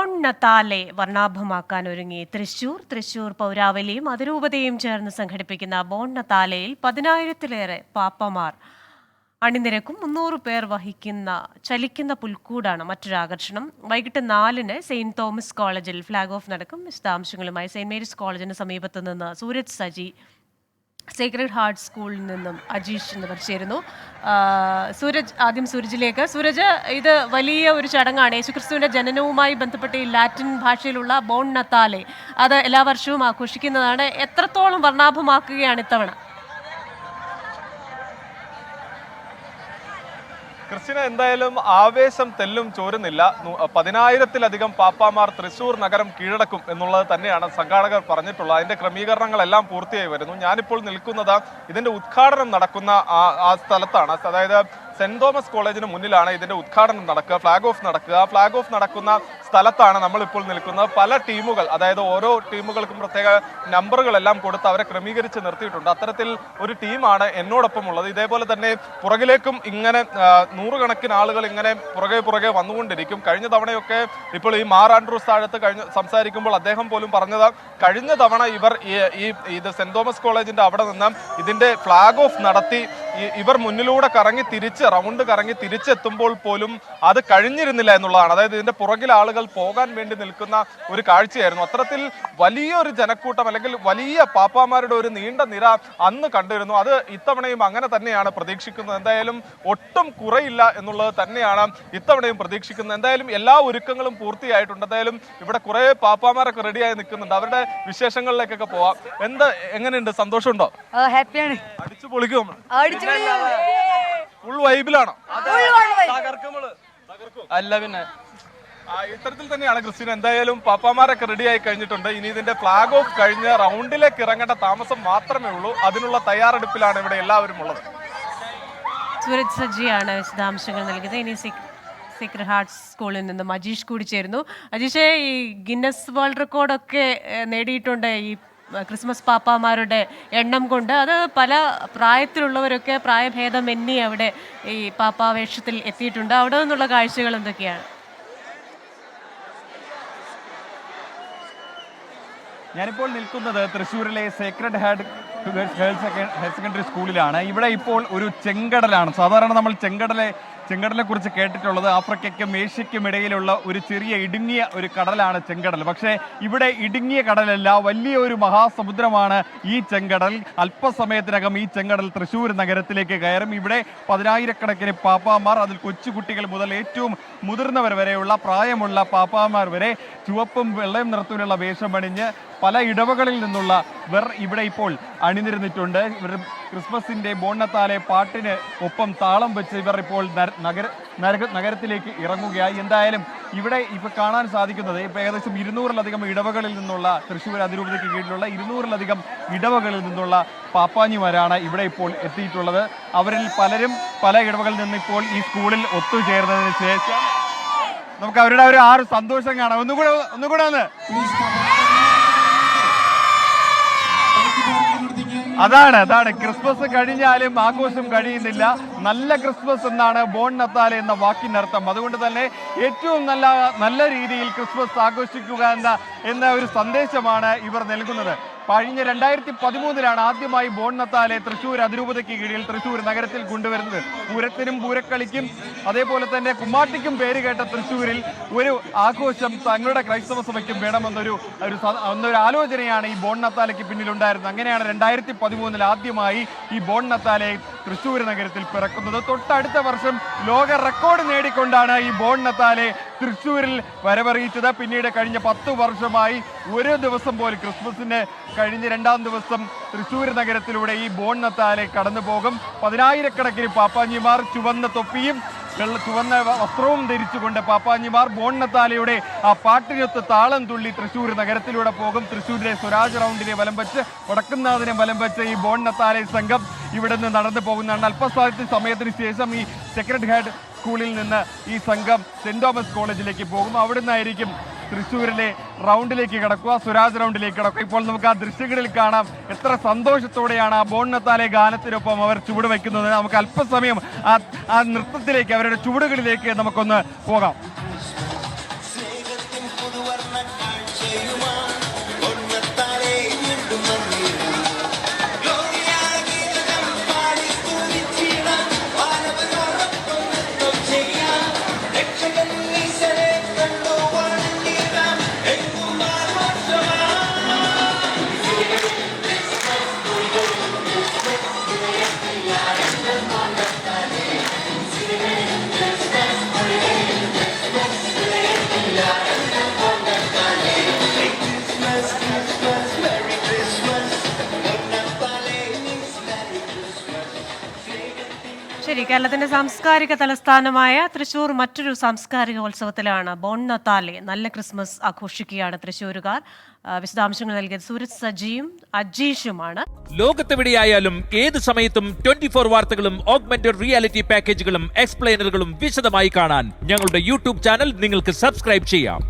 Bone നത്താലെ വർണ്ണാഭമാക്കാൻ ഒരുങ്ങി തൃശൂർ പൗരാവലിയും അതിരൂപതയും ചേർന്ന് സംഘടിപ്പിക്കുന്ന ബോൺ നത്താലയിൽ 10,000-ലേറെ പാപ്പമാർ അണിനിരക്കും. 300 പേർ വഹിക്കുന്ന ചലിക്കുന്ന പുൽക്കൂടാണ് മറ്റൊരു ആകർഷണം. വൈകിട്ട് 4-ന് സെയിന്റ് തോമസ് കോളേജിൽ ഫ്ലാഗ് ഓഫ് നടക്കും. വിശദാംശങ്ങളുമായി സെയിന്റ് മേരീസ് കോളേജിന് സമീപത്തു നിന്ന് സൂരജ് സജി, സേക്രഡ് ഹാർട്ട് സ്കൂളിൽ നിന്നും അജീഷ് എന്നിവർ ചേരുന്നു. സൂരജിലേക്ക്. സൂരജ്, ഇത് വലിയ ഒരു ചടങ്ങാണ്. യേശുക്രിസ്തുവിന്റെ ജനനവുമായി ബന്ധപ്പെട്ട് ഈ ലാറ്റിൻ ഭാഷയിലുള്ള ബോൺ നത്താലെ അത് എല്ലാ വർഷവും ആഘോഷിക്കുന്നതാണ്. എത്രത്തോളം വർണ്ണാഭമാക്കുകയാണ് ഇത്തവണ? ക്രിസ്ത്യന എന്തായാലും ആവേശം തെല്ലും ചോരുന്നില്ല. 10,000-ലധികം പാപ്പാമാർ തൃശ്ശൂർ നഗരം കീഴടക്കും എന്നുള്ളത് തന്നെയാണ് സംഘാടകർ പറഞ്ഞിട്ടുള്ളത്. അതിന്റെ ക്രമീകരണങ്ങളെല്ലാം പൂർത്തിയായി വരുന്നു. ഞാനിപ്പോൾ നിൽക്കുന്നത് ഇതിന്റെ ഉദ്ഘാടനം നടക്കുന്ന ആ സ്ഥലത്താണ്. അതായത് സെന്റ് തോമസ് കോളേജിന് മുന്നിലാണ് ഇതിന്റെ ഉദ്ഘാടനം നടക്കുക, ഫ്ലാഗ് ഓഫ് നടക്കുക. ഫ്ലാഗ് ഓഫ് നടക്കുന്ന സ്ഥലത്താണ് നമ്മളിപ്പോൾ നിൽക്കുന്നത്. പല ടീമുകൾ, അതായത് ഓരോ ടീമുകൾക്കും പ്രത്യേക നമ്പറുകളെല്ലാം കൊടുത്ത് അവരെ ക്രമീകരിച്ച് നിർത്തിയിട്ടുണ്ട്. അത്തരത്തിൽ ഒരു ടീമാണ് എന്നോടൊപ്പം ഉള്ളത്. ഇതേപോലെ തന്നെ പുറകിലേക്കും ഇങ്ങനെ നൂറുകണക്കിന് ആളുകൾ ഇങ്ങനെ പുറകെ വന്നുകൊണ്ടിരിക്കും. കഴിഞ്ഞ തവണയൊക്കെ ഇപ്പോൾ ഈ മാർ ആൻഡ്രൂസ് താഴത്ത് സംസാരിക്കുമ്പോൾ അദ്ദേഹം പോലും പറഞ്ഞത്, കഴിഞ്ഞ തവണ ഇത് സെന്റ് തോമസ് കോളേജിന്റെ അവിടെ നിന്ന് ഇതിന്റെ ഫ്ലാഗ് ഓഫ് നടത്തി ഇവർ മുന്നിലൂടെ റൗണ്ട് കറങ്ങി തിരിച്ചെത്തുമ്പോൾ പോലും അത് കഴിഞ്ഞിരുന്നില്ല എന്നുള്ളതാണ്. അതായത് ഇതിന്റെ പുറകിൽ ആളുകൾ പോകാൻ വേണ്ടി നിൽക്കുന്ന ഒരു കാഴ്ചയായിരുന്നു. അത്തരത്തിൽ വലിയൊരു ജനക്കൂട്ടം അല്ലെങ്കിൽ വലിയ പാപ്പാമാരുടെ ഒരു നീണ്ട നിര അന്ന് കണ്ടിരുന്നു. അത് ഇത്തവണയും അങ്ങനെ തന്നെയാണ് പ്രതീക്ഷിക്കുന്നത്. എന്തായാലും ഒട്ടും കുറയില്ല എന്നുള്ളത് തന്നെയാണ് ഇത്തവണയും പ്രതീക്ഷിക്കുന്നത്. എന്തായാലും എല്ലാ ഒരുക്കങ്ങളും പൂർത്തിയായിട്ടുണ്ട്. എന്തായാലും ഇവിടെ കുറെ പാപ്പാമാരൊക്കെ റെഡിയായി നിൽക്കുന്നുണ്ട്. അവരുടെ വിശേഷങ്ങളിലേക്കൊക്കെ പോവാം. എങ്ങനെയുണ്ട്? സന്തോഷമുണ്ടോ? ഹാപ്പിയാണ്. അടിച്ചു പൊളിക്കും. ഫുൾ വൈബിലാണോ? അല്ല പിന്നെ ഇത്തരത്തിൽ തന്നെയാണ് ക്രിസ്ത്യൻ. എന്തായാലും പാപ്പാമാരൊക്കെ റെഡി ആയി കഴിഞ്ഞിട്ടുണ്ട്. ഇനി ഇതിന്റെ ഫ്ലാഗ് ഓഫ് കഴിഞ്ഞ് റൗണ്ടിലേക്ക് ഇറങ്ങേണ്ട താമസം മാത്രമേ ഉള്ളൂ. അതിനുള്ള തയ്യാറെടുപ്പിലാണ് ഇവിടെ എല്ലാവരും ഉള്ളത്. സൂരജ് സജിയാണ് വിശദാംശങ്ങൾ നൽകിയത്. ഇനി സേക്രഡ് ഹാർട്ട് സ്കൂളിൽ നിന്നും അജീഷ് കൂടി ചേരുന്നു. അജീഷെ, ഈ ഗിന്നസ് വേൾഡ് റെക്കോർഡൊക്കെ നേടിയിട്ടുണ്ട് ഈ ക്രിസ്മസ് പാപ്പാമാരുടെ എണ്ണം കൊണ്ട്. അത് പല പ്രായത്തിലുള്ളവരൊക്കെ പ്രായഭേദമന്യേ അവിടെ ഈ പാപ്പാവേഷത്തിൽ എത്തിയിട്ടുണ്ട്. അവിടെ നിന്നുള്ള കാഴ്ചകൾ എന്തൊക്കെയാണ്? ഞാനിപ്പോൾ നിൽക്കുന്നത് തൃശ്ശൂരിലെ സേക്രഡ് ഹാർട്ട് ഹയർ സെക്കൻഡറി സ്കൂളിലാണ്. ഇവിടെ ഇപ്പോൾ ഒരു ചെങ്കടലാണ്. സാധാരണ നമ്മൾ ചെങ്കടലെ കുറിച്ച് കേട്ടിട്ടുള്ളത് ആഫ്രിക്കയ്ക്കും ഏഷ്യയ്ക്കും ഇടയിലുള്ള ഒരു ചെറിയ ഇടുങ്ങിയ ഒരു കടലാണ് ചെങ്കടൽ. പക്ഷേ ഇവിടെ ഇടുങ്ങിയ കടലല്ല, വലിയ ഒരു മഹാസമുദ്രമാണ് ഈ ചെങ്കടൽ. അല്പസമയത്തിനകം ഈ ചെങ്കടൽ തൃശ്ശൂർ നഗരത്തിലേക്ക് കയറും. ഇവിടെ 10,000-കണക്കിന് പാപ്പാമാർ, അതിൽ കൊച്ചുകുട്ടികൾ മുതൽ ഏറ്റവും മുതിർന്നവർ വരെയുള്ള പ്രായമുള്ള പാപ്പാമാർ വരെ ചുവപ്പും വെള്ളയും നിറത്തിലുള്ള വേഷമണിഞ്ഞ് പല ഇടവകളിൽ നിന്നുള്ള ഇവിടെ ഇപ്പോൾ അണിനിരന്നിട്ടുണ്ട്. ഇവർ ക്രിസ്മസിന്റെ ബോൺ നത്താലെ പാട്ടിന് ഒപ്പം താളം വെച്ച് ഇവർ ഇപ്പോൾ നഗരത്തിലേക്ക് ഇറങ്ങുകയായി. എന്തായാലും ഇവിടെ ഇപ്പൊ കാണാൻ സാധിക്കുന്നത് ഇപ്പൊ ഏകദേശം 200-ലധികം ഇടവകളിൽ നിന്നുള്ള, തൃശ്ശൂർ അതിരൂപതയ്ക്ക് കീഴിലുള്ള 200-ലധികം ഇടവകളിൽ നിന്നുള്ള പാപ്പാഞ്ഞിമാരാണ് ഇവിടെ ഇപ്പോൾ എത്തിയിട്ടുള്ളത്. അവരിൽ പലരും പല ഇടവകളിൽ നിന്ന് ഇപ്പോൾ ഈ സ്കൂളിൽ ഒത്തുചേർന്നതിന് ശേഷം നമുക്ക് അവരുടെ ഒരു സന്തോഷം കാണാം. ഒന്നുകൂടെ അതാണ് ക്രിസ്മസ് കഴിഞ്ഞാലും ആഘോഷം കഴിയുന്നില്ല. നല്ല ക്രിസ്മസ് എന്നാണ് ബോൺ നത്താലെ എന്ന വാക്കിനർത്ഥം. അതുകൊണ്ട് തന്നെ ഏറ്റവും നല്ല രീതിയിൽ ക്രിസ്മസ് ആഘോഷിക്കുക എന്ന ഒരു സന്ദേശമാണ് ഇവർ നൽകുന്നത്. കഴിഞ്ഞ 2013-ലാണ് ആദ്യമായി ബോൺ നത്താലെ തൃശ്ശൂർ അതിരൂപതയ്ക്ക് കീഴിൽ തൃശ്ശൂർ നഗരത്തിൽ കൊണ്ടുവരുന്നത്. പൂരത്തിനും പൂരക്കളിക്കും അതേപോലെ തന്നെ കുമ്മാട്ടിക്കും പേര് കേട്ട തൃശ്ശൂരിൽ ഒരു ആഘോഷം തങ്ങളുടെ ക്രൈസ്തവ സഭയ്ക്കും വേണമെന്നൊരു ആലോചനയാണ് ഈ ബോൺ നത്താലയ്ക്ക് പിന്നിലുണ്ടായിരുന്നത്. അങ്ങനെയാണ് 2013 ആദ്യമായി ഈ ബോൺ നത്താലെ തൃശ്ശൂർ നഗരത്തിൽ പിറക്കുന്നത്. തൊട്ടടുത്ത വർഷം ലോക റെക്കോർഡ് നേടിക്കൊണ്ടാണ് ഈ ബോൺ നത്താലെ തൃശ്ശൂരിൽ വരവറിയിച്ചത്. പിന്നീട് കഴിഞ്ഞ 10 വർഷമായി ഒരു ദിവസം പോലും ക്രിസ്മസിന് കഴിഞ്ഞ 2-ാം ദിവസം തൃശ്ശൂർ നഗരത്തിലൂടെ ഈ ബോൺ നത്താലെ കടന്നു പോകും. 10,000-കണക്കിന് പാപ്പാഞ്ഞിമാർ ചുവന്ന തൊപ്പിയും ചുവന്ന വസ്ത്രവും ധരിച്ചുകൊണ്ട് പാപ്പാഞ്ഞിമാർ ബോൺ നത്താലയുടെ ആ പാട്ടിനൊത്ത് താളം തുള്ളി തൃശ്ശൂർ നഗരത്തിലൂടെ പോകും. തൃശ്ശൂരിലെ സ്വരാജ് റൗണ്ടിനെ വലം വെച്ച് വടക്കുന്നാഥിനെ വലം വെച്ച് ഈ ബോൺ നത്താലെ സംഘം ഇവിടെ നിന്ന് നടന്നു പോകുന്നതാണ്. അല്പസമയത്തിന് ശേഷം ഈ സേക്രഡ് ഹാർട്ട് സ്കൂളിൽ നിന്ന് ഈ സംഘം സെന്റ് തോമസ് കോളേജിലേക്ക് പോകും. അവിടെ നിന്നായിരിക്കും തൃശ്ശൂരിലെ റൗണ്ടിലേക്ക് കിടക്കുക, സ്വരാജ് റൗണ്ടിലേക്ക് കിടക്കുക. ഇപ്പോൾ നമുക്ക് ആ ദൃശ്യങ്ങളിൽ കാണാം എത്ര സന്തോഷത്തോടെയാണ് ആ ബോൺ നത്താലെ ഗാനത്തിനൊപ്പം അവർ ചുവട് വയ്ക്കുന്നത്. നമുക്ക് അല്പസമയം ആ നൃത്തത്തിലേക്ക്, അവരുടെ ചുവടുകളിലേക്ക് നമുക്കൊന്ന് പോകാം. കേരളത്തിന്റെ സാംസ്കാരിക തലസ്ഥാനമായ തൃശൂർ മറ്റൊരു സാംസ്കാരികോത്സവത്തിലാണ് ബോൺ നത്താലെ. നല്ല ക്രിസ്മസ് ആഘോഷിക്കുകയാണ് തൃശൂരുകാർ. വിശദാംശങ്ങൾ നൽകിയത് സൂരജ് സജിയും അജീഷുമാണ്. ലോകത്തെവിടെയായാലും ഏത് സമയത്തും 24 വാർത്തകളും ഓഗ്മെന്റഡ് റിയാലിറ്റി പാക്കേജുകളും എക്സ്പ്ലെയിനറുകളും വിശദമായി കാണാൻ ഞങ്ങളുടെ യൂട്യൂബ് ചാനൽ നിങ്ങൾക്ക് സബ്സ്ക്രൈബ് ചെയ്യാം.